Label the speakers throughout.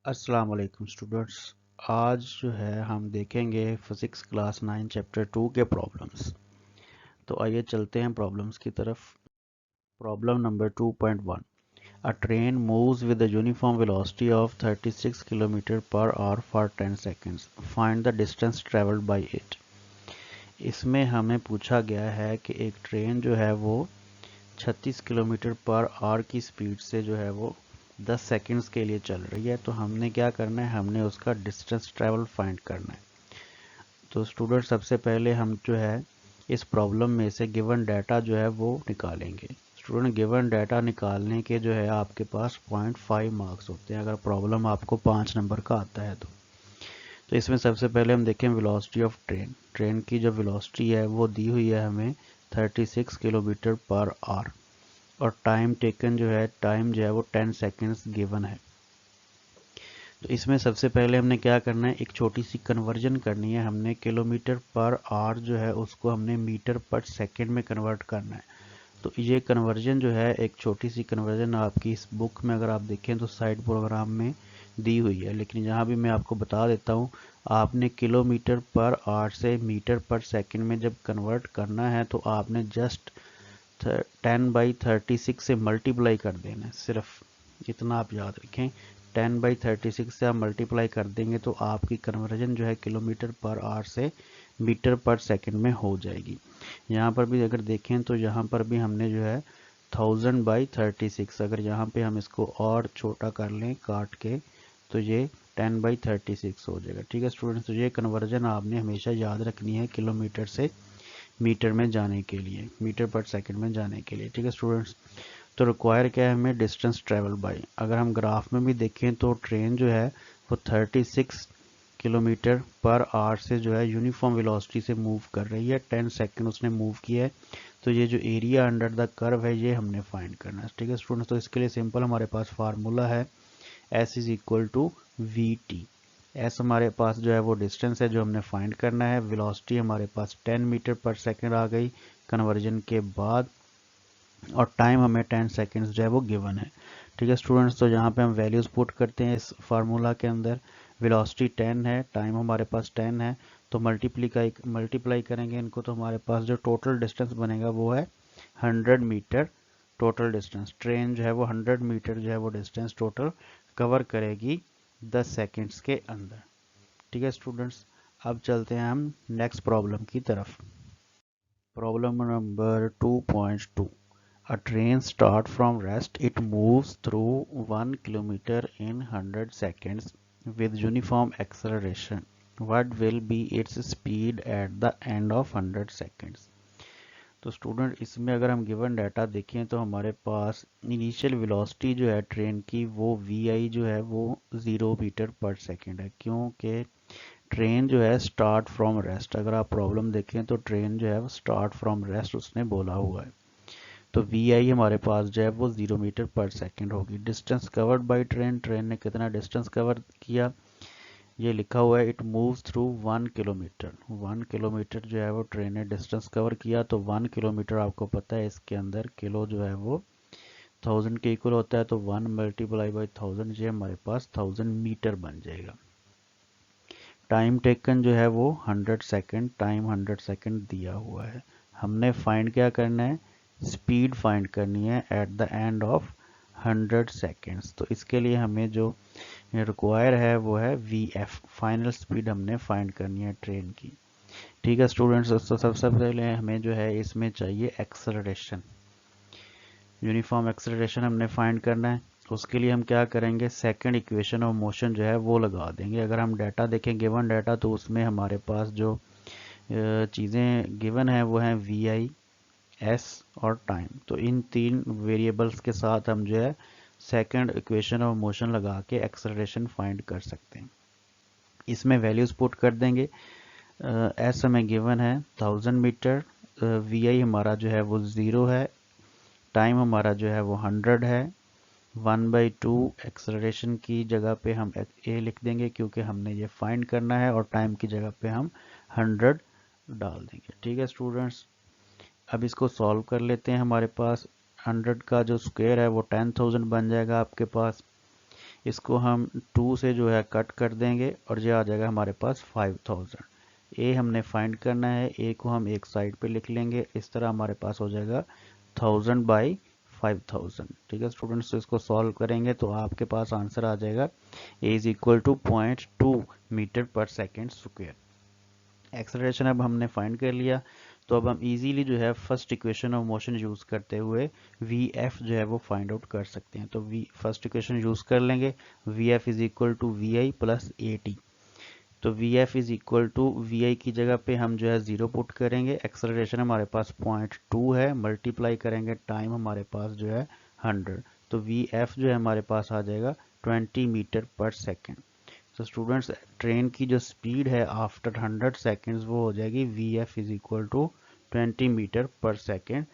Speaker 1: अस्सलाम वालेकुम स्टूडेंट्स। आज जो है हम देखेंगे फिज़िक्स क्लास 9 चैप्टर 2 के प्रॉब्लम्स। तो आइए चलते हैं प्रॉब्लम्स की तरफ। Problem number 2.1। A train moves with a uniform velocity of 36 kilometre per hour for 10 seconds. Find the distance traveled by it. इसमें हमें पूछा गया है कि एक ट्रेन जो है वो 36 किलोमीटर पर आवर की स्पीड से जो है वो 10 सेकंड्स के लिए चल रही है। तो हमने क्या करना है, हमने उसका डिस्टेंस ट्रैवल फाइंड करना है। तो स्टूडेंट सबसे पहले हम जो है इस प्रॉब्लम में से गिवन डाटा जो है वो निकालेंगे। स्टूडेंट गिवन डाटा निकालने के जो है आपके पास 0.5 मार्क्स होते हैं अगर प्रॉब्लम आपको 5 नंबर का आता है तो इसमें सबसे पहले हम देखें वेलोसिटी ऑफ ट्रेन। ट्रेन की जो वेलोसिटी है वो दी हुई है हमें 36 किलोमीटर पर आवर और टाइम टेकन जो है टाइम जो है वो 10 सेकेंड्स गिवन है। तो इसमें सबसे पहले हमने क्या करना है, एक छोटी सी कन्वर्जन करनी है। हमने किलोमीटर पर आवर जो है उसको हमने मीटर पर सेकंड में कन्वर्ट करना है। तो ये कन्वर्जन जो है एक छोटी सी कन्वर्जन आपकी इस बुक में अगर आप देखें तो साइड प्रोग्राम में दी हुई है, लेकिन यहाँ भी मैं आपको बता देता हूँ। आपने किलोमीटर पर आवर से मीटर पर सेकंड में जब कन्वर्ट करना है तो आपने जस्ट 10/36 से मल्टीप्लाई कर देना है। सिर्फ इतना आप याद रखें, 10/36 से आप मल्टीप्लाई कर देंगे तो आपकी कन्वर्जन जो है किलोमीटर पर आवर से मीटर पर सेकंड में हो जाएगी। यहाँ पर भी अगर देखें तो यहाँ पर भी हमने जो है 1000/36, अगर यहाँ पे हम इसको और छोटा कर लें काट के तो ये 10/36 हो जाएगा। ठीक है स्टूडेंट्स, तो ये कन्वर्जन आपने हमेशा याद रखनी है किलोमीटर से मीटर में जाने के लिए, मीटर पर सेकंड में जाने के लिए। ठीक है स्टूडेंट्स, तो रिक्वायर क्या है हमें, डिस्टेंस ट्रेवल बाय। अगर हम ग्राफ में भी देखें तो ट्रेन जो है वो 36 किलोमीटर पर आवर से जो है यूनिफॉर्म वेलोसिटी से मूव कर रही है। 10 सेकंड उसने मूव किया है। तो ये जो एरिया अंडर द कर्व है ये हमने फाइंड करना है। ठीक है स्टूडेंट्स, तो इसके लिए सिंपल हमारे पास फार्मूला है S is equal to VT। S हमारे पास जो है वो डिस्टेंस है जो हमने फाइंड करना है। वेलोसिटी हमारे पास 10 मीटर पर सेकंड आ गई कन्वर्जन के बाद, और टाइम हमें 10 सेकंड्स जो है वो गिवन है। ठीक है स्टूडेंट्स, तो यहाँ पे हम वैल्यूज पुट करते हैं इस फार्मूला के अंदर। वेलोसिटी 10 है, टाइम हमारे पास 10 है, तो मल्टीप्लाई करेंगे इनको तो हमारे पास जो टोटल डिस्टेंस बनेगा वो है 100 मीटर। टोटल डिस्टेंस ट्रेन जो है वो 100 मीटर जो है वो डिस्टेंस टोटल कवर करेगी 10 सेकेंड्स के अंदर। ठीक है स्टूडेंट्स, अब चलते हैं हम नेक्स्ट प्रॉब्लम की तरफ। Problem number 2.2। A train starts from rest. It moves through 1 kilometer in 100 seconds with uniform acceleration. What will be its speed at the end of 100 seconds? तो स्टूडेंट इसमें अगर हम गिवन डाटा देखें तो हमारे पास initial velocity जो है train की वो VI जो है वो 0 मीटर पर सेकंड है, क्योंकि ट्रेन जो है स्टार्ट फ्रॉम रेस्ट। अगर आप प्रॉब्लम देखें तो ट्रेन जो है वो स्टार्ट फ्रॉम रेस्ट उसने बोला हुआ है। तो VI हमारे पास जो है वो 0 मीटर पर सेकंड होगी। Distance covered by train, train ने कितना डिस्टेंस कवर किया ये लिखा हुआ है। It moves through 1 kilometre. 1 kilometre जो है वो ट्रेन ने डिस्टेंस कवर किया। तो 1 किलोमीटर आपको पता है इसके अंदर किलो जो है वो 1000 के इक्वल होता है, तो 1 मल्टीप्लाई बाई 1000 ये हमारे पास 1000 मीटर बन जाएगा। टाइम टेकन जो है वो 100 सेकंड, टाइम 100 सेकंड दिया हुआ है। हमने फाइंड क्या करना है, स्पीड फाइंड करनी है at the end of 100 seconds. तो इसके लिए हमें जो रिक्वायर है वो है VF, फाइनल स्पीड हमने फाइंड करनी है ट्रेन की। ठीक है स्टूडेंट्स, तो सबसे पहले हमें जो है इसमें चाहिए एक्सेलरेशन। यूनिफॉर्म एक्सेलरेशन हमने फाइंड करना है। उसके लिए हम क्या करेंगे, सेकंड इक्वेशन ऑफ मोशन जो है वो लगा देंगे। अगर हम डाटा देखें गिवन डाटा तो उसमें हमारे पास जो चीज़ें गिवन है वो हैं VI, S और टाइम। तो इन तीन वेरिएबल्स के साथ हम जो है सेकंड इक्वेशन ऑफ मोशन लगा के एक्सेलरेशन फाइंड कर सकते हैं। इसमें वैल्यूज पुट कर देंगे। S हमें गिवन है 1000 मीटर, VI हमारा जो है वो 0 है, टाइम हमारा जो है वो 100 है। 1/2 एक्सेलरेशन की जगह पे हम A लिख देंगे क्योंकि हमने ये फाइंड करना है, और टाइम की जगह पे हम 100 डाल देंगे। ठीक है स्टूडेंट्स, अब इसको सॉल्व कर लेते हैं। हमारे पास 100 का जो स्क्वायर है वो 10,000 बन जाएगा आपके पास। इसको हम 2 से जो है कट कर देंगे और ये आ जाएगा हमारे पास 5000। ए हमने फाइंड करना है, ए को हम एक साइड पे लिख लेंगे, इस तरह हमारे पास हो जाएगा 1000/5000। ठीक है स्टूडेंट्स, तो इसको सॉल्व करेंगे तो आपके पास आंसर आ जाएगा ए is equal to 0.2 metre per second square. Acceleration अब हमने फाइंड कर लिया, तो अब हम इजीली जो है first equation of motion use करते हुए वी एफ जो है वो फाइंड आउट कर सकते हैं। तो फर्स्ट इक्वेशन यूज कर लेंगे, v F is equal to we I plus A t. तो v F is equal to we i की जगह पे हम जो है 0 पुट करेंगे, एक्सेलरेशन हमारे पास 0.2 है, मल्टीप्लाई करेंगे टाइम हमारे पास जो है 100, तो वी एफ जो है हमारे पास आ जाएगा 20 मीटर पर सेकेंड। तो स्टूडेंट्स, ट्रेन की जो स्पीड है आफ्टर 100 सेकेंड्स वो हो जाएगी v F is equal to 20 metre per second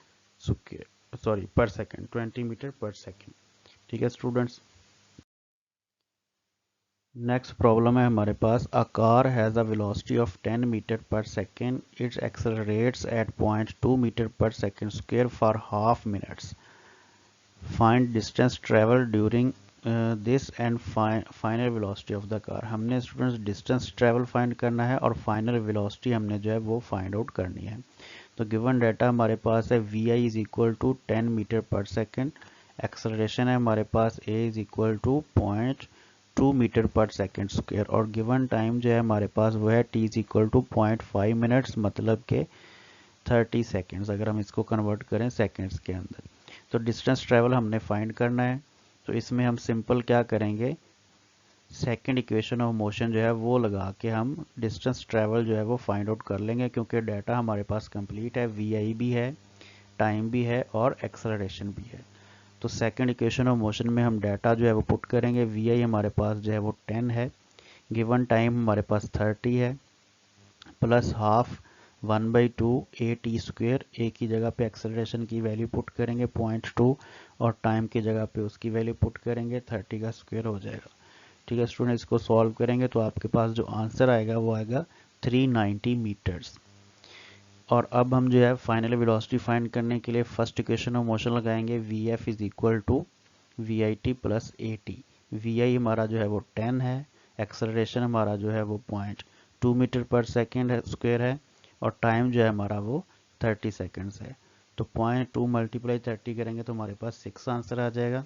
Speaker 1: square, sorry per second, 20 metre per second. ठीक है स्टूडेंट्स, नेक्स्ट प्रॉब्लम है हमारे पास, a car has a velocity of 10 metre per second, its accelerates at 0.2 metre per second square for half minutes, find distance travel during this and final velocity of the car. हमने students distance travel find करना है और final velocity हमने जो है वो find out करनी है। तो गिवन डाटा हमारे पास है V I is equal to 10 metre per second, acceleration है हमारे पास A is equal to 0.2 metre per second square, और गिवन टाइम जो है हमारे पास वो है T is equal to 0.5 minutes, मतलब के 30 सेकेंड्स, अगर हम इसको कन्वर्ट करें सेकेंड्स के अंदर। तो डिस्टेंस ट्रेवल हमने फाइंड करना है, तो इसमें हम सिंपल क्या करेंगे, सेकंड इक्वेशन ऑफ मोशन जो है वो लगा के हम डिस्टेंस ट्रेवल जो है वो फाइंड आउट कर लेंगे, क्योंकि डाटा हमारे पास कंप्लीट है, वी आई भी है, टाइम भी है और एक्सेलरेशन भी है। तो सेकंड इक्वेशन ऑफ मोशन में हम डाटा जो है वो पुट करेंगे, वी आई हमारे पास जो है वो 10 है, गिवन टाइम हमारे पास 30 है, plus half 1/2 a t square, a की जगह पे एक्सेलरेशन की वैल्यू पुट करेंगे 0.2 और टाइम की जगह पे उसकी वैल्यू पुट करेंगे 30 का स्क्वायर हो जाएगा। ठीक है स्टूडेंट, इसको सॉल्व करेंगे तो आपके पास जो आंसर आएगा वो आएगा 390 मीटर्स। और अब हम जो है फाइनल वेलोसिटी फाइंड करने के लिए फर्स्ट इक्वेशन ऑफ मोशन लगाएंगे, v F is equal to we I T plus A t. V i हमारा जो है वो 10 है, एक्सेलरेशन हमारा जो है वो 0.2 मीटर पर सेकेंड स्क्वायर है, और टाइम जो है हमारा वो 30 सेकेंड्स है। तो 0.2 मल्टीप्लाई 30 करेंगे तो हमारे पास 6 आंसर आ जाएगा,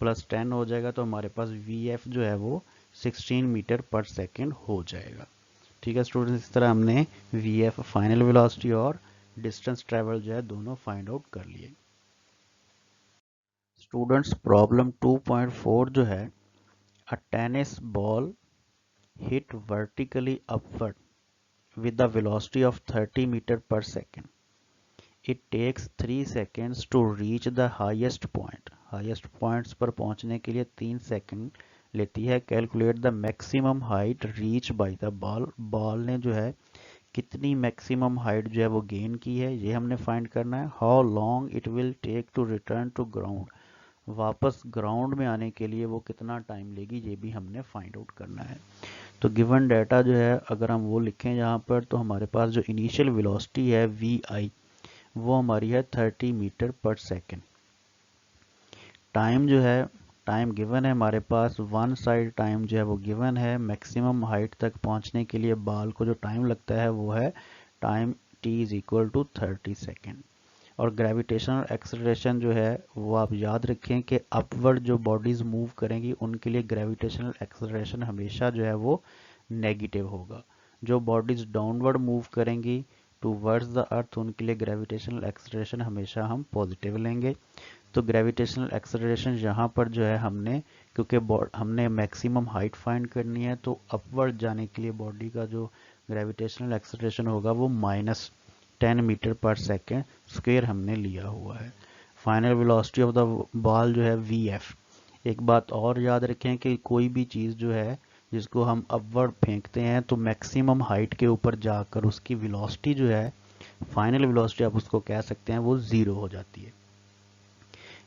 Speaker 1: प्लस 10 हो जाएगा, तो हमारे पास वी एफ जो है वो 16 मीटर पर सेकेंड हो जाएगा। ठीक है स्टूडेंट्स, इस तरह हमने वी एफ फाइनल वेलोसिटी और डिस्टेंस ट्रेवल जो है दोनों फाइंड आउट कर लिए। स्टूडेंट्स, प्रॉब्लम 2.4 जो है, a tennis ball hit vertically upward with the velocity of 30 meter per second. It takes 3 seconds to reach the highest point. Highest points पर पहुंचने के लिए 3 सेकंड लेती है. Calculate the maximum height reached by the ball. Ball ने जो है कितनी मैक्सिमम हाइट जो है वो गेन की है, ये हमने फाइंड करना है. How long it will take to return to ground, वापस ग्राउंड में आने के लिए वो कितना टाइम लेगी, ये भी हमने फाइंड आउट करना है. तो गिवन डाटा जो है अगर हम वो लिखें यहाँ पर, तो हमारे पास जो इनिशियल वेलोसिटी है वी आई वो हमारी है 30 मीटर पर सेकेंड. टाइम जो है, टाइम गिवन है हमारे पास, वन साइड टाइम जो है वो गिवन है. मैक्सिमम हाइट तक पहुंचने के लिए बाल को जो टाइम लगता है वो है time T is equal to 30 second. और ग्रेविटेशनल एक्सेलरेशन जो है वो आप याद रखें कि अपवर्ड जो बॉडीज मूव करेंगी उनके लिए ग्रेविटेशनल एक्सेलरेशन हमेशा जो है वो नेगेटिव होगा. जो बॉडीज डाउनवर्ड मूव करेंगी टूवर्ड्स द अर्थ उनके लिए ग्रेविटेशनल एक्सेलरेशन हमेशा हम पॉजिटिव लेंगे. तो ग्रेविटेशनल एक्सेलरेशन यहाँ पर जो है हमने, क्योंकि हमने मैक्सिमम हाइट फाइंड करनी है, तो अपवर्ड जाने के लिए बॉडी का जो ग्रेविटेशनल एक्सेलरेशन होगा वो -10 मीटर पर सेकेंड स्क्वायर हमने लिया हुआ है. Final velocity of the ball जो है वी एफ. एक बात और याद रखें कि कोई भी चीज़ जो है जिसको हम अपवर्ड फेंकते हैं तो मैक्सिमम हाइट के ऊपर जाकर उसकी वेलोसिटी जो है, फाइनल वेलोसिटी आप उसको कह सकते हैं, वो ज़ीरो हो जाती है.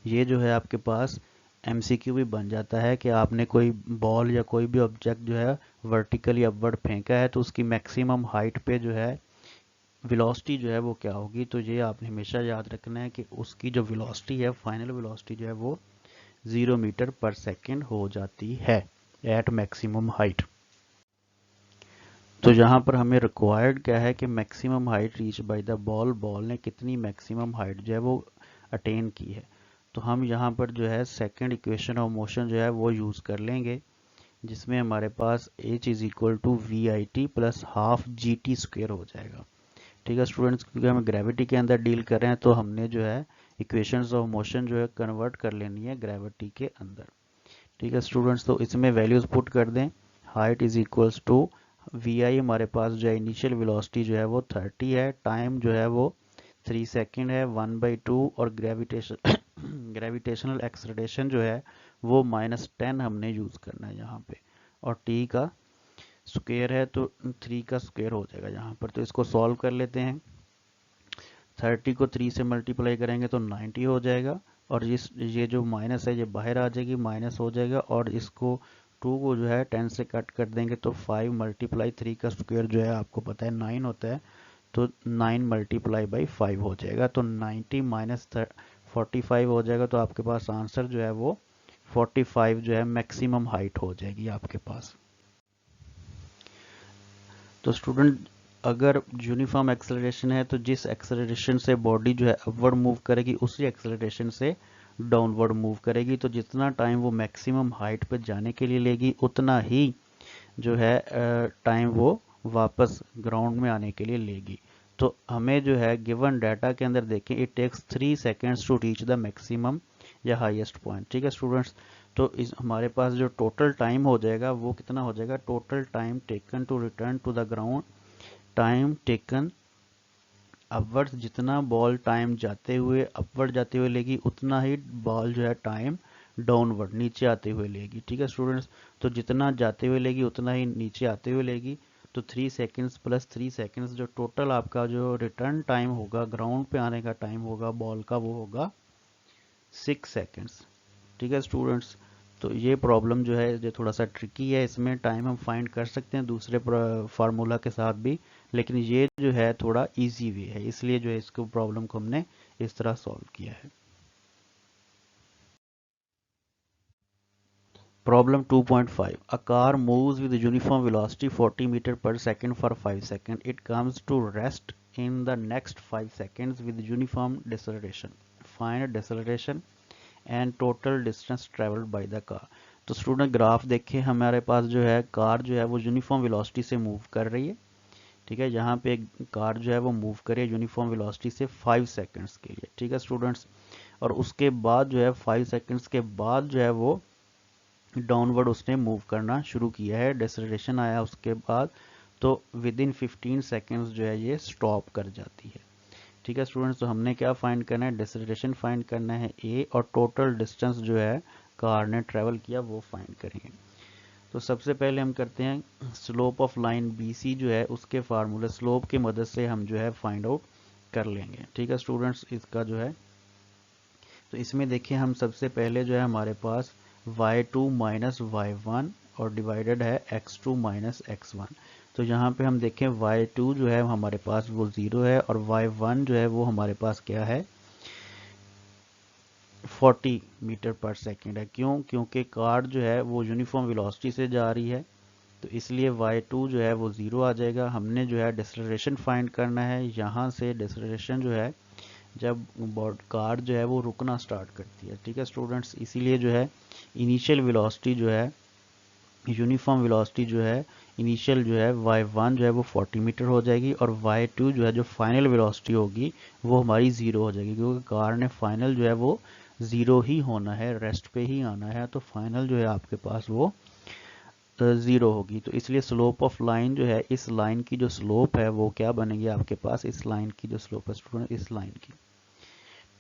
Speaker 1: ये जो है आपके पास एमसीक्यू भी बन जाता है कि आपने कोई बॉल या कोई भी ऑब्जेक्ट जो है वर्टिकली अपवर्ड फेंका है तो उसकी मैक्सिमम हाइट पे जो है वेलोसिटी जो है वो क्या होगी. तो ये आपने हमेशा याद रखना है कि उसकी जो वेलोसिटी है, फाइनल वेलोसिटी जो है वो 0 मीटर पर सेकेंड हो जाती है एट मैक्सिमम हाइट। तो यहाँ पर हमें रिक्वायर्ड क्या है कि maximum height reach by the ball, ball ने कितनी मैक्सिमम हाइट जो है वो अटेन की है। तो हम यहाँ पर जो है सेकंड इक्वेशन ऑफ मोशन जो है वो यूज़ कर लेंगे, जिसमें हमारे पास h is equal to we I T plus half G T square हो जाएगा। ठीक है स्टूडेंट्स, क्योंकि हम ग्रेविटी के अंदर डील कर रहे हैं तो हमने जो है इक्वेशंस ऑफ मोशन जो है कन्वर्ट कर लेनी है ग्रेविटी के अंदर। ठीक है स्टूडेंट्स, तो इसमें वैल्यूज पुट कर दें। Height is equals to we i, हमारे पास जो है इनिशियल वेलोसिटी जो है वो 30 है, टाइम जो है वो 3 सेकेंड है, 1/2, और ग्रेविटेशनल एक्सलरेशन जो है वो -10 हमने यूज़ करना है यहाँ पे, और टी का स्क्वायर है तो 3 का स्क्वायर हो जाएगा यहाँ पर। तो इसको सॉल्व कर लेते हैं। 30 को 3 से मल्टीप्लाई करेंगे तो 90 हो जाएगा, और ये जो माइनस है ये बाहर आ जाएगी, माइनस हो जाएगा, और इसको 2 को जो है 10 से कट कर देंगे तो 5 मल्टीप्लाई 3 का स्क्वायर जो है आपको पता है 9 होता है, तो 9 मल्टीप्लाई बाई 5 हो जाएगा, तो 90 माइनस 45 हो जाएगा। तो आपके पास आंसर जो है वो 45 जो है मैक्सिमम हाइट हो जाएगी आपके पास। तो स्टूडेंट, अगर यूनिफॉर्म एक्सेलरेशन है तो जिस एक्सेलरेशन से बॉडी जो है अपवर्ड मूव करेगी उसी एक्सेलरेशन से डाउनवर्ड मूव करेगी। तो जितना टाइम वो मैक्सिमम हाइट पर जाने के लिए लेगी उतना ही जो है टाइम वो वापस ग्राउंड में आने के लिए लेगी। तो हमें जो है गिवन डाटा के अंदर देखें, it takes 3 seconds to reach the maximum या हाईएस्ट पॉइंट। ठीक है स्टूडेंट्स, तो इस हमारे पास जो टोटल टाइम हो जाएगा वो कितना हो जाएगा, total time taken to return to the ground, time taken upwards, जितना बॉल टाइम जाते हुए अपवर्ड जाते हुए लेगी उतना ही बॉल जो है टाइम डाउनवर्ड नीचे आते हुए लेगी। ठीक है स्टूडेंट्स, तो जितना जाते हुए लेगी उतना ही नीचे आते हुए लेगी। तो 3 सेकेंड्स प्लस 3 सेकेंड्स जो टोटल आपका जो रिटर्न टाइम होगा, ग्राउंड पे आने का टाइम होगा बॉल का, वो होगा 6 सेकेंड्स। ठीक है स्टूडेंट्स, तो ये प्रॉब्लम जो है ये थोड़ा सा ट्रिकी है, इसमें टाइम हम फाइंड कर सकते हैं दूसरे फार्मूला के साथ भी, लेकिन ये जो है थोड़ा इजी वे है, इसलिए जो है इसको प्रॉब्लम को हमने इस तरह सॉल्व किया है। Problem 2.5, a car moves with uniform velocity 40 meter per second for 5 seconds. It comes to rest in the next 5 seconds with uniform deceleration. Find deceleration and total distance travelled by the car. तो student graph देखिए, हमारे पास जो है car जो है वो uniform velocity से मूव कर रही है। ठीक है, यहाँ पे कार जो है वो मूव करे यूनिफॉर्म वेलोसिटी से 5 सेकंड्स के लिए। ठीक है स्टूडेंट्स, और उसके बाद जो है 5 सेकंड्स के बाद जो है वो डाउनवर्ड उसने मूव करना शुरू किया है, डेसलेरेशन आया उसके बाद, तो विद इन 15 सेकेंड्स जो है ये स्टॉप कर जाती है। ठीक है स्टूडेंट्स, तो हमने क्या फाइंड करना है, डिसलेरेशन फाइंड करना है ए, और टोटल डिस्टेंस जो है कार ने ट्रेवल किया वो फाइंड करेंगे। तो सबसे पहले हम करते हैं slope of line B C जो है उसके फार्मूले स्लोप की मदद से हम जो है फाइंड आउट कर लेंगे। ठीक है स्टूडेंट्स, इसका जो है तो इसमें देखिए हम सबसे पहले जो है हमारे पास y2 माइनस y1 और डिवाइडेड है x2 माइनस x1। तो यहाँ पे हम देखें y2 जो है हमारे पास वो 0 है, और y1 जो है वो हमारे पास क्या है 40 मीटर पर सेकेंड है। क्यों, क्योंकि कार जो है वो यूनिफॉर्म वेलोसिटी से जा रही है, तो इसलिए y2 जो है वो 0 आ जाएगा। हमने जो है डिसलेरेशन फाइंड करना है, यहाँ से डिसलेरेशन जो है जब कार जो है वो रुकना स्टार्ट करती है। ठीक है स्टूडेंट्स, इसीलिए जो है इनिशियल वेलोसिटी जो है यूनिफॉर्म वेलोसिटी जो है इनिशियल जो है y1 जो है वो 40 मीटर हो जाएगी, और y2 जो है जो फाइनल वेलोसिटी होगी वो हमारी 0 हो जाएगी, क्योंकि कार ने फाइनल जो है वो 0 ही होना है, रेस्ट पे ही आना है, तो फाइनल जो है आपके पास वो 0 होगी। तो इसलिए स्लोप ऑफ लाइन जो है, इस लाइन की जो स्लोप है वो क्या बनेगी आपके पास, इस लाइन की जो स्लोप है स्टूडेंट, इस लाइन की।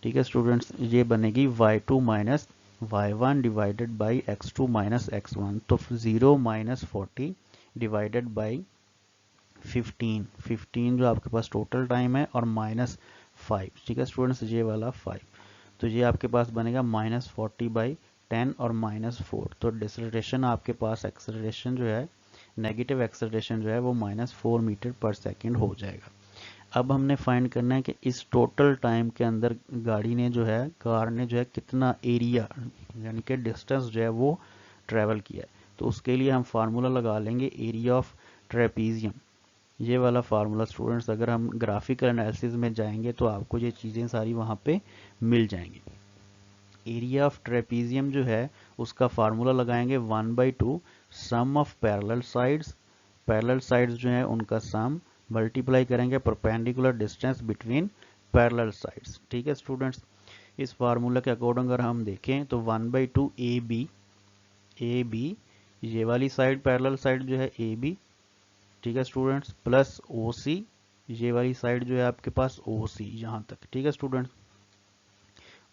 Speaker 1: ठीक है स्टूडेंट्स, ये बनेगी y2 minus y1 divided by x2 minus x1। तो 0 माइनस 40 डिवाइडेड बाई 15 जो आपके पास टोटल टाइम है, और माइनस 5। ठीक है स्टूडेंट्स, ये वाला 5, तो ये आपके पास बनेगा -40/10 और -4। तो डिसलेरेशन आपके पास एक्सेलरेशन जो है नेगेटिव एक्सेलरेशन जो है वो -4 मीटर पर सेकेंड हो जाएगा। अब हमने फाइंड करना है कि इस टोटल टाइम के अंदर गाड़ी ने जो है, कार ने जो है कितना एरिया यानी कि डिस्टेंस जो है वो ट्रेवल किया है। तो उसके लिए हम फार्मूला लगा लेंगे एरिया ऑफ ट्रेपीजियम। ये वाला फार्मूला स्टूडेंट्स अगर हम ग्राफिकल एनालिसिस में जाएंगे तो आपको ये चीज़ें सारी वहाँ पे मिल जाएंगी। एरिया ऑफ ट्रेपीजियम जो है उसका फार्मूला लगाएंगे 1/2 sum of parallel sides, parallel sides जो है उनका सम मल्टीप्लाई करेंगे perpendicular distance between parallel sides. ठीक है स्टूडेंट्स, इस फार्मूला के अकॉर्डिंग अगर हम देखें तो 1/2 ए बी ये वाली साइड पैरेलल साइड जो है ए बी, ठीक है स्टूडेंट्स, प्लस ओ सी ये वाली साइड जो है आपके पास ओ सी यहाँ तक, ठीक है स्टूडेंट्स,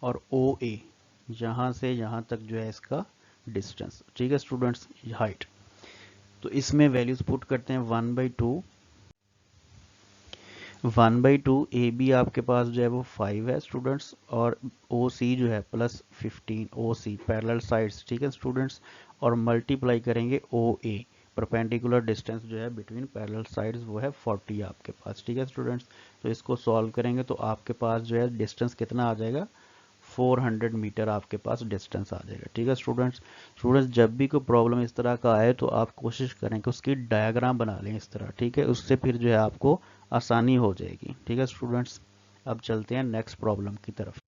Speaker 1: और ओ ए यहाँ से यहाँ तक जो है इसका डिस्टेंस, ठीक है स्टूडेंट्स, हाइट। तो इसमें वैल्यूज पुट करते हैं 1/2 ए बी आपके पास जो है वो 5 है स्टूडेंट्स, और ओ सी जो है प्लस 15 ओ सी पैरेलल साइड्स, ठीक है स्टूडेंट्स, और मल्टीप्लाई करेंगे ओ ए परपेंडिकुलर डिस्टेंस जो है बिटवीन पैरेलल साइड्स वो है 40 आपके पास, ठीक है स्टूडेंट्स। तो इसको सॉल्व करेंगे तो आपके पास जो है डिस्टेंस कितना आ जाएगा, 400 मीटर आपके पास डिस्टेंस आ जाएगा, ठीक है स्टूडेंट्स। स्टूडेंट्स जब भी कोई प्रॉब्लम इस तरह का आए तो आप कोशिश करें कि उसकी डायग्राम बना लें इस तरह, ठीक है, उससे फिर जो है आपको आसानी हो जाएगी, ठीक है स्टूडेंट्स। अब चलते हैं नेक्स्ट प्रॉब्लम की तरफ।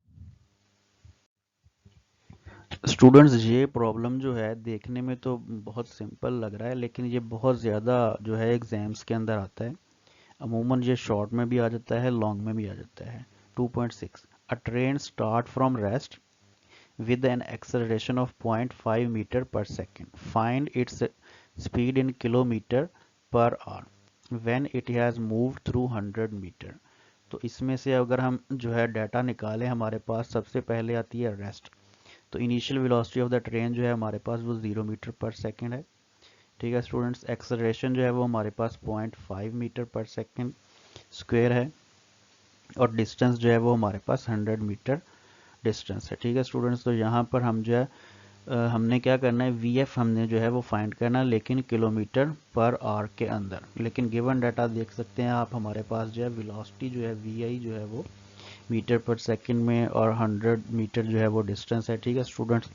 Speaker 1: स्टूडेंट्स ये प्रॉब्लम जो है देखने में तो बहुत सिंपल लग रहा है, लेकिन ये बहुत ज़्यादा जो है एग्जाम्स के अंदर आता है। अमूमन ये शॉर्ट में भी आ जाता है, लॉन्ग में भी आ जाता है। 2.6 अ train start from rest with an acceleration of 0.5 meter per second. Find its speed in kilometer per hour when it has moved through 100 meter. तो इसमें से अगर हम जो है डाटा निकालें, हमारे पास सबसे पहले आती है रेस्ट। तो initial velocity of the train जो है हमारे पास वो 0 मीटर पर सेकेंड है, ठीक है स्टूडेंट्स। एक्सेलरेशन जो है वो हमारे पास 0.5 मीटर पर सेकेंड स्क्वायर है, और डिस्टेंस जो है वो हमारे पास 100 मीटर डिस्टेंस है, ठीक है स्टूडेंट्स। तो यहाँ पर हम जो है हमने क्या करना है, वी एफ हमने जो है वो फाइंड करना है, लेकिन किलोमीटर पर आवर के अंदर। लेकिन गिवन डाटा देख सकते हैं आप, हमारे पास जो है वेलोसिटी जो है वी आई जो है वो मीटर पर सेकंड में, और 100 मीटर जो है वो डिस्टेंस है, ठीक है स्टूडेंट्स।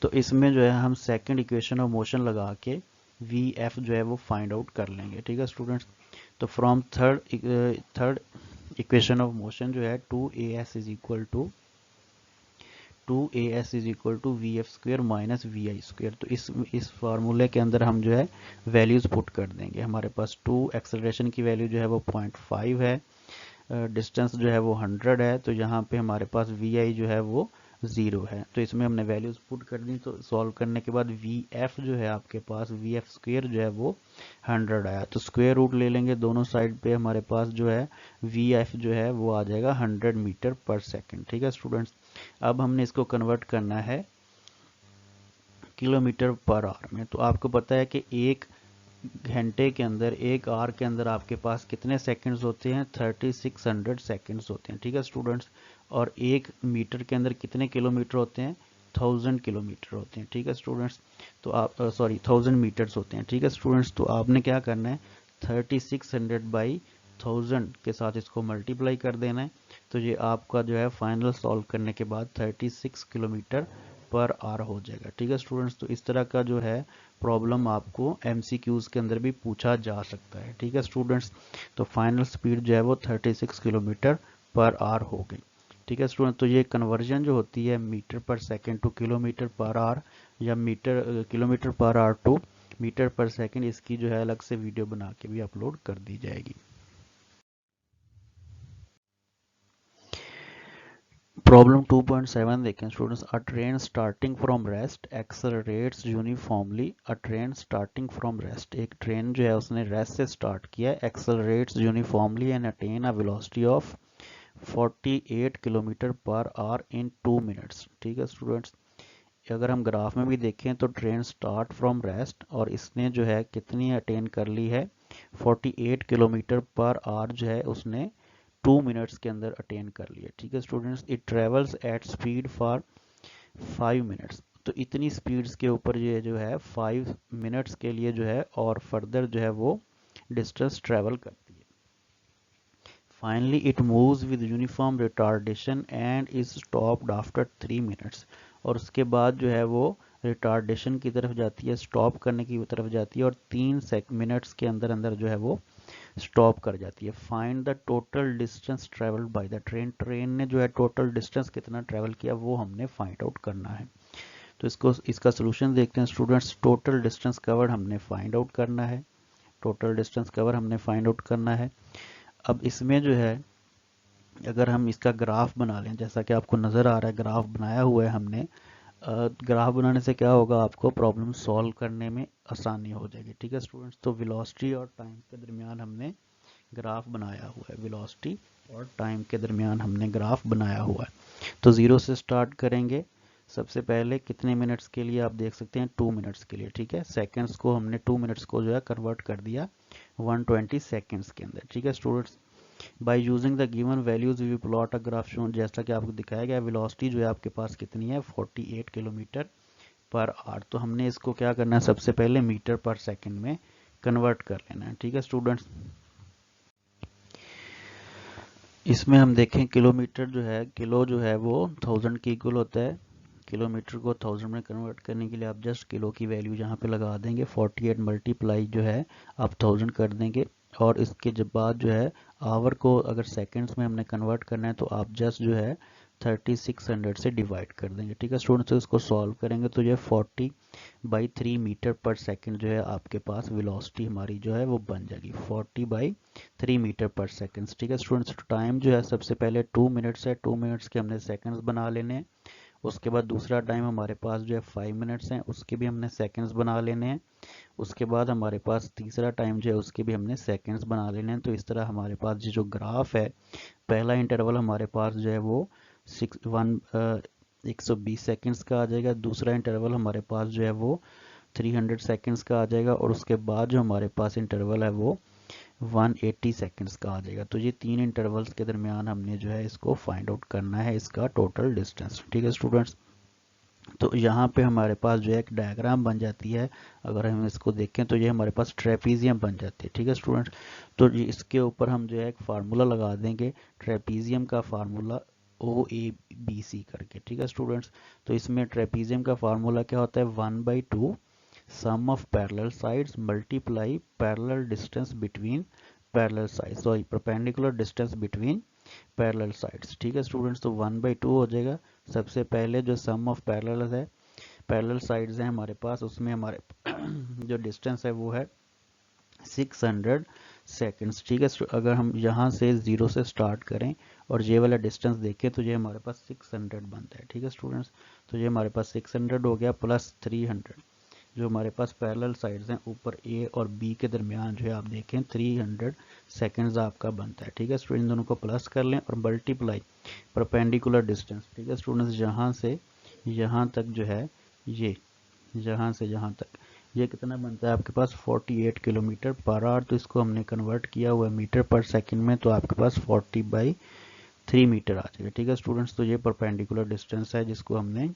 Speaker 1: तो इसमें जो है हम सेकंड इक्वेशन ऑफ मोशन लगा के वी एफ जो है वो फाइंड आउट कर लेंगे, ठीक है स्टूडेंट्स। तो from third equation of motion जो है 2as is equal to V F square minus V I square. तो इस फार्मूले के अंदर हम जो है वैल्यूज पुट कर देंगे। हमारे पास 2 एक्सेलरेशन की वैल्यू जो है वो 0.5 है, डिस्टेंस जो है वो 100 है, तो यहाँ पे हमारे पास वी आई जो है वो 0 है। तो इसमें हमने वैल्यूज पुट कर दी। तो सॉल्व करने के बाद वी एफ जो है आपके पास वी एफ स्क्वेयर जो है वो 100 आया, तो स्क्वेयर रूट ले लेंगे दोनों साइड पे। हमारे पास जो है वी एफ जो है वो आ जाएगा 100 मीटर पर सेकेंड, ठीक है स्टूडेंट्स। अब हमने इसको कन्वर्ट करना है किलोमीटर पर आवर में। तो आपको पता है कि एक घंटे के अंदर, एक आवर के अंदर आपके पास कितने सेकंड्स होते हैं, 3600 सेकंड्स होते हैं, ठीक है स्टूडेंट्स। और एक मीटर के अंदर कितने किलोमीटर होते हैं, 1000 किलोमीटर होते हैं, ठीक है स्टूडेंट्स। तो आप 1000 मीटर्स होते हैं, ठीक है स्टूडेंट्स। तो आपने क्या करना है, 3600 बाई 1000 के साथ इसको मल्टीप्लाई कर देना है। तो ये आपका जो है फाइनल सॉल्व करने के बाद 36 किलोमीटर पर आवर हो जाएगा, ठीक है स्टूडेंट्स। तो इस तरह का जो है प्रॉब्लम आपको एमसीक्यूज के अंदर भी पूछा जा सकता है, ठीक है स्टूडेंट्स। तो फाइनल स्पीड जो है वो 36 किलोमीटर पर आवर हो गई, ठीक है स्टूडेंट। तो ये कन्वर्जन जो होती है metre per second to kilometre per hour, या kilometre per hour to metre per second, इसकी जो है अलग से वीडियो बना के भी अपलोड कर दी जाएगी। प्रॉब्लम 2.7 देखें students. A train starting from rest accelerates uniformly. A train starting from rest, एक ट्रेन जो है उसने रेस्ट से स्टार्ट किया, accelerates uniformly and attain a velocity of 48 kilometre per our in 2 minutes, ठीक है स्टूडेंट्स। अगर हम ग्राफ में भी देखें तो ट्रेन स्टार्ट फ्रॉम रेस्ट, और इसने जो है कितनी अटेन कर ली है, 48 किलोमीटर पर आवर जो है उसने 2 मिनट्स के अंदर अटेन कर लिया, ठीक है students. It travels at speed for 5 minutes. तो इतनी स्पीड्स के ऊपर ये जो है 5 मिनट्स के लिए जो है और फर्दर जो है वो डिस्टेंस ट्रेवल करती है। Finally it moves with uniform retardation and is stopped after 3 minutes. और उसके बाद जो है वो रिटार्डेशन की तरफ जाती है, स्टॉप करने की तरफ जाती है, और 3 मिनट्स के अंदर अंदर जो है वो स्टॉप कर जाती है। Find the total distance travelled by the train. Train ने जो है टोटल डिस्टेंस कितना ट्रेवल किया वो हमने फाइंड आउट करना है। तो इसका सोल्यूशन देखते हैं स्टूडेंट्स। टोटल डिस्टेंस कवर्ड हमने फाइंड आउट करना है, टोटल डिस्टेंस कवर हमने फाइंड आउट करना है। अब इसमें जो है अगर हम इसका ग्राफ बना लें, जैसा कि आपको नज़र आ रहा है ग्राफ बनाया हुआ है हमने, ग्राफ बनाने से क्या होगा, आपको प्रॉब्लम सॉल्व करने में आसानी हो जाएगी। ठीक है स्टूडेंट्स, तो वेलोसिटी और टाइम के दरमियान हमने ग्राफ बनाया हुआ है, वेलोसिटी और टाइम के दरमियान हमने ग्राफ बनाया हुआ है। तो 0 से स्टार्ट करेंगे। सबसे पहले कितने मिनट्स के लिए, आप देख सकते हैं 2 मिनट्स के लिए। ठीक है, सेकंड्स को हमने 2 मिनट्स को जो है कन्वर्ट कर दिया 120 सेकंड्स के अंदर। ठीक है students, by using the given values we plot a graph shown. जैसा कि आपको दिखाया गया, वेलोसिटी जो है आपके पास कितनी है 48 किलोमीटर पर आवर। तो हमने इसको क्या करना है, सबसे पहले मीटर पर सेकंड में कन्वर्ट कर लेना है। ठीक है स्टूडेंट्स, इसमें हम देखें किलोमीटर जो है, किलो जो है वो 1000 के इक्वल होता है। किलोमीटर को 1000 में कन्वर्ट करने के लिए आप जस्ट किलो की वैल्यू यहाँ पे लगा देंगे, 48 मल्टीप्लाई जो है आप 1000 कर देंगे। और इसके जब बाद जो है आवर को अगर सेकंड्स में हमने कन्वर्ट करना है तो आप जस्ट जो है 3600 से डिवाइड कर देंगे। ठीक है स्टूडेंट्स, तो इसको सॉल्व करेंगे तो ये 40/3 मीटर पर सेकंड जो है आपके पास वेलोसिटी हमारी जो है वो बन जाएगी 40/3 मीटर पर सेकंड। ठीक है स्टूडेंट्स, टाइम जो है सबसे पहले 2 मिनट्स है, 2 मिनट्स के हमने सेकंड्स बना लेने हैं। उसके बाद दूसरा टाइम हमारे पास जो है 5 मिनट्स हैं, उसके भी हमने सेकंड्स बना लेने हैं। उसके बाद हमारे पास तीसरा टाइम जो है उसके भी हमने सेकंड्स बना लेने हैं। तो इस तरह हमारे पास जो ग्राफ है, पहला इंटरवल हमारे पास जो है वो 120 सेकंड्स का आ जाएगा, दूसरा इंटरवल हमारे पास जो है वो 300 सेकंड्स का आ जाएगा, और उसके बाद जो हमारे पास इंटरवल है वो 180 सेकंड्स का आ जाएगा। तो ये 3 इंटरवल्स के दरमियान हमने जो है इसको फाइंड आउट करना है, इसका टोटल डिस्टेंस। ठीक है स्टूडेंट्स, तो यहाँ पे हमारे पास जो है एक डायग्राम बन जाती है। अगर हम इसको देखें तो ये हमारे पास ट्रेपीजियम बन जाती है। ठीक है स्टूडेंट्स, तो इसके ऊपर हम जो है एक फार्मूला लगा देंगे, ट्रेपीजियम का फार्मूला OABC करके। ठीक है स्टूडेंट्स, तो इसमें ट्रेपीजियम का फार्मूला क्या होता है, 1/2 sum of parallel sides multiply parallel distance between parallel sides, sorry perpendicular distance between parallel sides. ठीक है स्टूडेंट्स, तो 1/2 हो जाएगा। सबसे पहले जो सम ऑफ पैरेलल है, पैरेलल साइड्स हैं हमारे पास, उसमें हमारे जो डिस्टेंस है वो है 600 सेकंड्स। ठीक है, अगर हम यहाँ से 0 से स्टार्ट करें और ये वाला डिस्टेंस देखें तो ये हमारे पास 600 बनता है। ठीक है स्टूडेंट्स, तो ये हमारे पास 600 हो गया प्लस 300। जो हमारे पास पैरेलल साइड्स हैं ऊपर ए और बी के दरमियान जो है आप देखें 300 सेकंड्स आपका बनता है। ठीक है स्टूडेंट, दोनों को प्लस कर लें और मल्टीप्लाई परपेंडिकुलर डिस्टेंस। ठीक है स्टूडेंट्स, यहाँ से यहाँ तक जो है ये, यहाँ से यहाँ तक ये कितना बनता है आपके पास 48 किलोमीटर पर आवर। तो इसको हमने कन्वर्ट किया हुआ है मीटर पर सेकंड में, तो आपके पास 40/3 मीटर आ जाएगा। ठीक है स्टूडेंट्स, तो ये परपेंडिकुलर डिस्टेंस है जिसको हमने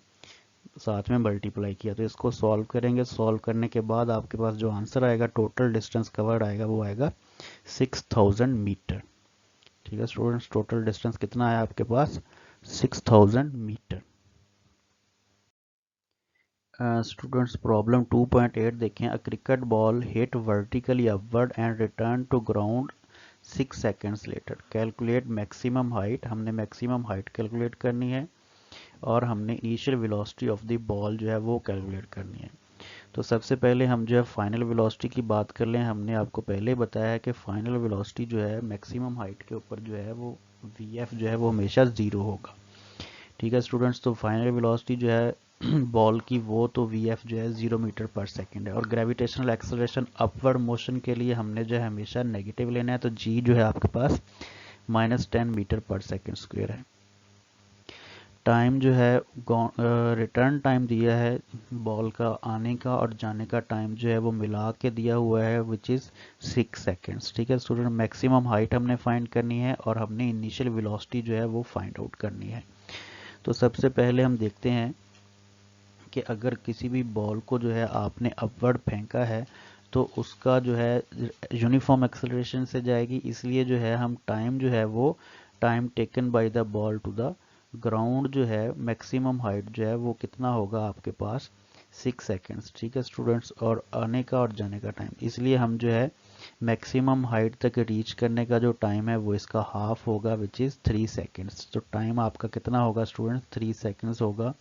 Speaker 1: साथ में मल्टीप्लाई किया। तो इसको सॉल्व करेंगे, सॉल्व करने के बाद आपके पास जो आंसर आएगा, टोटल डिस्टेंस कवर्ड आएगा, वो आएगा 6000 मीटर। ठीक है स्टूडेंट्स, टोटल डिस्टेंस कितना है आपके पास 6000 मीटर। स्टूडेंट्स प्रॉब्लम 2.8 देखें। A cricket ball hit vertically upward and return to ground 6 seconds later, calculate maximum height. हमने मैक्सिमम हाइट कैलकुलेट करनी है और हमने initial velocity of the ball जो है वो कैलकुलेट करनी है। तो सबसे पहले हम जो है फाइनल वेलोसिटी की बात कर लें। हमने आपको पहले बताया है कि फाइनल वेलोसिटी जो है मैक्सिमम हाइट के ऊपर जो है वो VF जो है वो हमेशा 0 होगा। ठीक है स्टूडेंट्स, तो फाइनल वेलोसिटी जो है बॉल की वो तो VF जो है 0 मीटर पर सेकेंड है। और ग्रेविटेशनल एक्सेलरेशन अपवर्ड मोशन के लिए हमने जो है हमेशा नेगेटिव लेना है, तो G जो है आपके पास -10 मीटर पर सेकेंड स्क्वायर है। टाइम जो है रिटर्न टाइम दिया है बॉल का, आने का और जाने का टाइम जो है वो मिला के दिया हुआ है विच इज़ 6 सेकेंड्स। ठीक है स्टूडेंट, मैक्सिमम हाइट हमने फाइंड करनी है और हमने इनिशियल वेलोसिटी जो है वो फाइंड आउट करनी है। तो सबसे पहले हम देखते हैं कि अगर किसी भी बॉल को जो है आपने अपवर्ड फेंका है तो उसका जो है यूनिफॉर्म एक्सेलरेशन से जाएगी, इसलिए जो है हम टाइम जो है वो time taken by the ball to the ground जो है मैक्सिमम हाइट जो है वो कितना होगा आपके पास 6 सेकेंड्स। ठीक है स्टूडेंट्स, और आने का और जाने का टाइम, इसलिए हम जो है मैक्सिमम हाइट तक रीच करने का जो टाइम है वो इसका हाफ होगा विच इज़ 3 सेकेंड्स। तो टाइम आपका कितना होगा स्टूडेंट्स 3 सेकेंड्स होगा।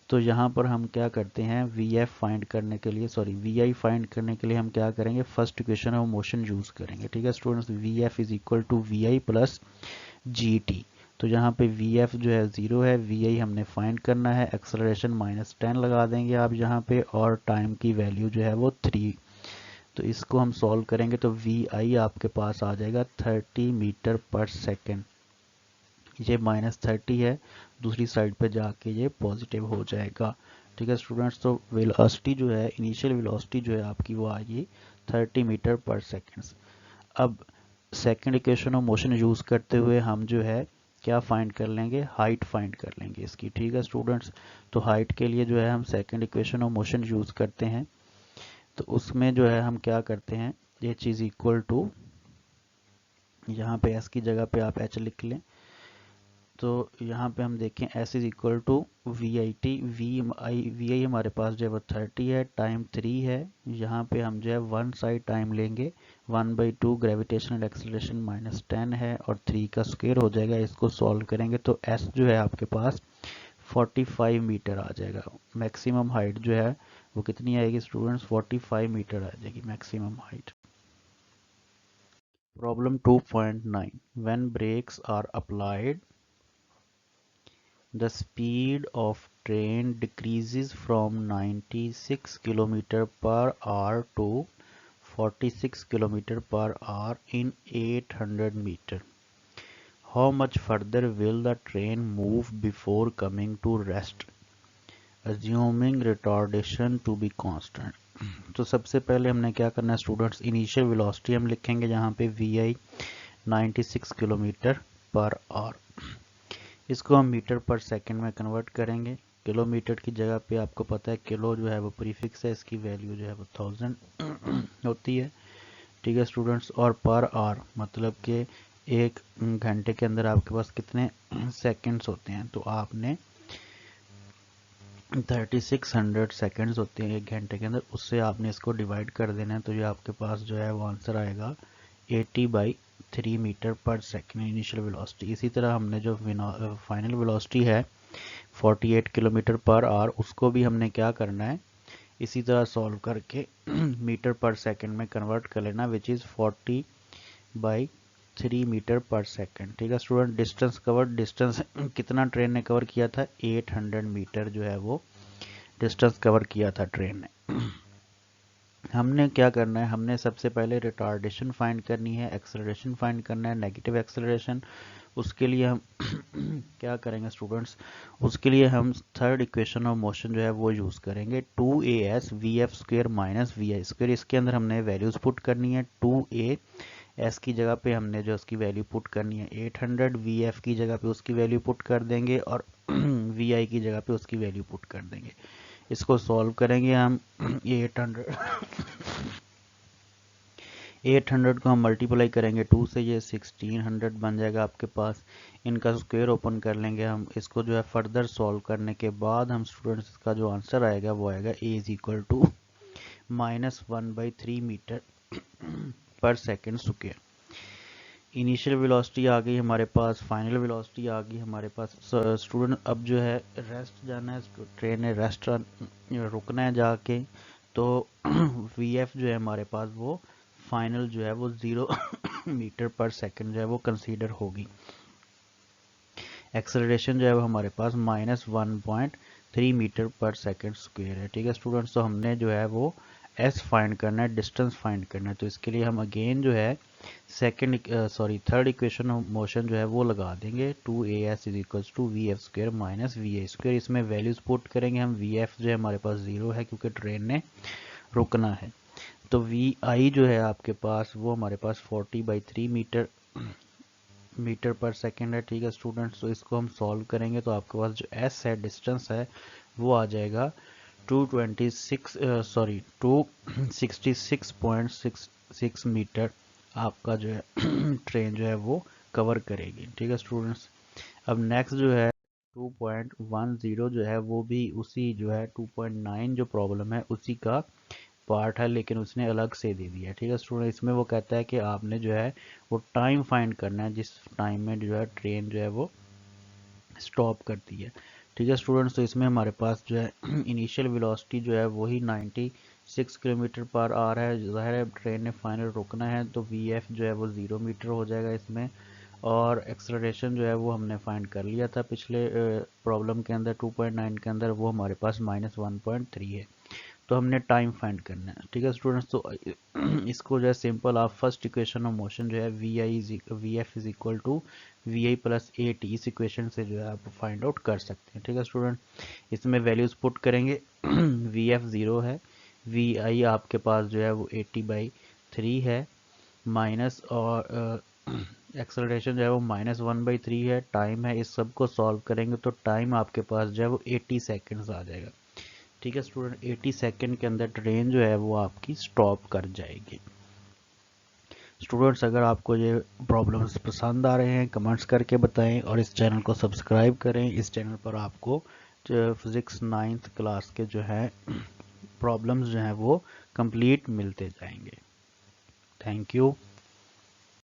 Speaker 1: तो यहाँ पर हम क्या करते हैं वी फाइंड करने के लिए वी फाइंड करने के लिए हम क्या करेंगे first equation of motion use करेंगे। ठीक है students, V F is equal to we I plus G T. तो यहाँ पे वी एफ जो है 0 है, वी आई हमने फाइंड करना है, एक्सेलरेशन -10 लगा देंगे आप यहाँ पे, और टाइम की वैल्यू जो है वो 3। तो इसको हम सॉल्व करेंगे तो वी आई आपके पास आ जाएगा 30 मीटर पर सेकेंड। ये -30 है, दूसरी साइड पे जाके ये पॉजिटिव हो जाएगा। ठीक है स्टूडेंट्स, तो वेलोसिटी जो है इनिशियल वेलोसिटी जो है आपकी वो आएगी 30 मीटर पर सेकेंड। अब second equation of motion use करते हुए हम जो है क्या फाइंड कर लेंगे, हाइट फाइंड कर लेंगे इसकी। ठीक है स्टूडेंट्स, तो हाइट के लिए जो है हम second equation of motion use करते हैं। तो उसमें जो है हम क्या करते हैं, ये चीज इक्वल टू, यहाँ पे s की जगह पे आप h लिख लें। तो यहाँ पे हम देखें s is equal to we I t, v i हमारे पास जो है वो 30 है, टाइम 3 है। यहाँ पे हम जो है वन साइड टाइम लेंगे, 1/2 ग्रेविटेशनल एक्सेलरेशन -10 है और 3 का स्क्वायर हो जाएगा। इसको सॉल्व करेंगे तो s जो है आपके पास 45 मीटर आ जाएगा। मैक्सिमम हाइट जो है वो कितनी आएगी स्टूडेंट्स, 45 मीटर आ जाएगी maximum height. Problem 2.9, when brakes are applied the speed of train decreases from 96 km per hour to 46 km per hour in 800 meter. How much further will the train move before coming to rest, assuming retardation to be constant? तो सबसे पहले हमने क्या करना है students, initial velocity हम लिखेंगे जहाँ पे V I 96 kilometer per hour, इसको हम मीटर पर सेकंड में कन्वर्ट करेंगे। किलोमीटर की जगह पे आपको पता है किलो जो है वो प्रीफिक्स है, इसकी वैल्यू जो है वो 1000 होती है। ठीक है स्टूडेंट्स, और पर आवर मतलब कि एक घंटे के अंदर आपके पास कितने सेकंड्स होते हैं, तो आपने 3600 सेकंड्स होते हैं एक घंटे के अंदर, उससे आपने इसको डिवाइड कर देना है। तो ये आपके पास जो है वो आंसर आएगा 80/3 metre per second initial velocity. इसी तरह हमने जो फाइनल वेलोसिटी है 48 किलोमीटर पर आवर, उसको भी हमने क्या करना है इसी तरह सॉल्व करके मीटर पर सेकेंड में कन्वर्ट कर लेना, which is 40/3 metre per second. ठीक है स्टूडेंट, डिस्टेंस कवर, डिस्टेंस कितना ट्रेन ने कवर किया था, 800 मीटर जो है वो डिस्टेंस कवर किया था ट्रेन ने। हमने क्या करना है, हमने सबसे पहले रिटार्डेशन फाइंड करनी है, एक्सेलरेशन फाइंड करना है, नेगेटिव एक्सेलरेशन। उसके लिए हम क्या करेंगे स्टूडेंट्स, उसके लिए हम थर्ड इक्वेशन ऑफ मोशन जो है वो यूज़ करेंगे, 2as vf² - vi²। इसके अंदर हमने वैल्यूज पुट करनी है, 2a s की जगह पे हमने जो उसकी वैल्यू पुट करनी है 800, vf की जगह पे उसकी वैल्यू पुट कर देंगे और vi की जगह पे उसकी वैल्यू पुट कर देंगे। इसको सॉल्व करेंगे हम 800 को हम मल्टीप्लाई करेंगे 2 से, ये 1600 बन जाएगा आपके पास। इनका स्क्वायर ओपन कर लेंगे हम, इसको जो है फर्दर सॉल्व करने के बाद हम स्टूडेंट्स इसका जो आंसर आएगा वो आएगा a is equal to -1/3 meter per second square. Initial velocity आ गई हमारे पास, फाइनल वेलोसिटी आ गई हमारे पास। स्टूडेंट अब जो है रेस्ट जाना है, ट्रेन ने रेस्ट रुकना है जाके, तो वी एफ जो है हमारे पास वो फाइनल जो है वो 0 मीटर पर सेकेंड जो है वो कंसीडर होगी। एक्सेलरेशन जो है वो हमारे पास -1.3 मीटर पर सेकेंड स्क्वायर है। ठीक है स्टूडेंट्स, तो हमने जो है वो एस फाइंड करना है, डिस्टेंस फाइंड करना है। तो इसके लिए हम अगेन जो है थर्ड इक्वेशन ऑफ मोशन जो है वो लगा देंगे, 2as is equals to vf² - vi²। इसमें वैल्यूज पुट करेंगे हम, vf जो है हमारे पास 0 है क्योंकि ट्रेन ने रुकना है। तो vi जो है आपके पास वो हमारे पास 40/3 मीटर पर सेकेंड है। ठीक है स्टूडेंट्स, तो इसको हम सॉल्व करेंगे तो आपके पास जो s है डिस्टेंस है वो आ जाएगा 266.66 मीटर आपका जो है ट्रेन जो है वो कवर करेगी। ठीक है स्टूडेंट्स। अब नेक्स्ट जो है 2.10 जो है वो भी उसी जो है 2.9 जो प्रॉब्लम है उसी का पार्ट है, लेकिन उसने अलग से दे दिया है। ठीक है स्टूडेंट। इसमें वो कहता है कि आपने जो है वो टाइम फाइंड करना है जिस टाइम में जो है ट्रेन जो है वो स्टॉप करती है। ठीक है स्टूडेंट्स। तो इसमें हमारे पास जो है इनिशियल वेलोसिटी जो है वही 96 किलोमीटर पर आवर है। ज़ाहिर है ट्रेन ने फाइनल रुकना है तो वी एफ जो है वो 0 मीटर हो जाएगा इसमें। और एक्सलरेशन जो है वो हमने फाइंड कर लिया था पिछले प्रॉब्लम के अंदर 2.9 के अंदर, वो हमारे पास -1.3 है। तो हमने टाइम फाइंड करना है। ठीक है स्टूडेंट्स। तो इसको जो है सिंपल आप फर्स्ट इक्वेशन ऑफ मोशन जो है V F is equal to we I plus A T, इस इक्वेशन से जो है आप फाइंड आउट कर सकते हैं। ठीक है स्टूडेंट। इसमें वैल्यूज पुट करेंगे वी एफ 0 है, वी आई आपके पास जो है वो 80/3 है, माइनस और एक्सलरेशन जो है वो -1/3 है, टाइम है। इस सब को सॉल्व करेंगे तो टाइम आपके पास जो है वो 80 सेकेंड्स आ जाएगा। ठीक है स्टूडेंट। 80 सेकेंड के अंदर ट्रेन जो है वो आपकी स्टॉप कर जाएगी। स्टूडेंट्स अगर आपको ये प्रॉब्लम्स पसंद आ रहे हैं कमेंट्स करके बताएं और इस चैनल को सब्सक्राइब करें। इस चैनल पर आपको जो फिज़िक्स 9th क्लास के जो है प्रॉब्लम्स जो हैं वो कंप्लीट मिलते जाएंगे। Thank you.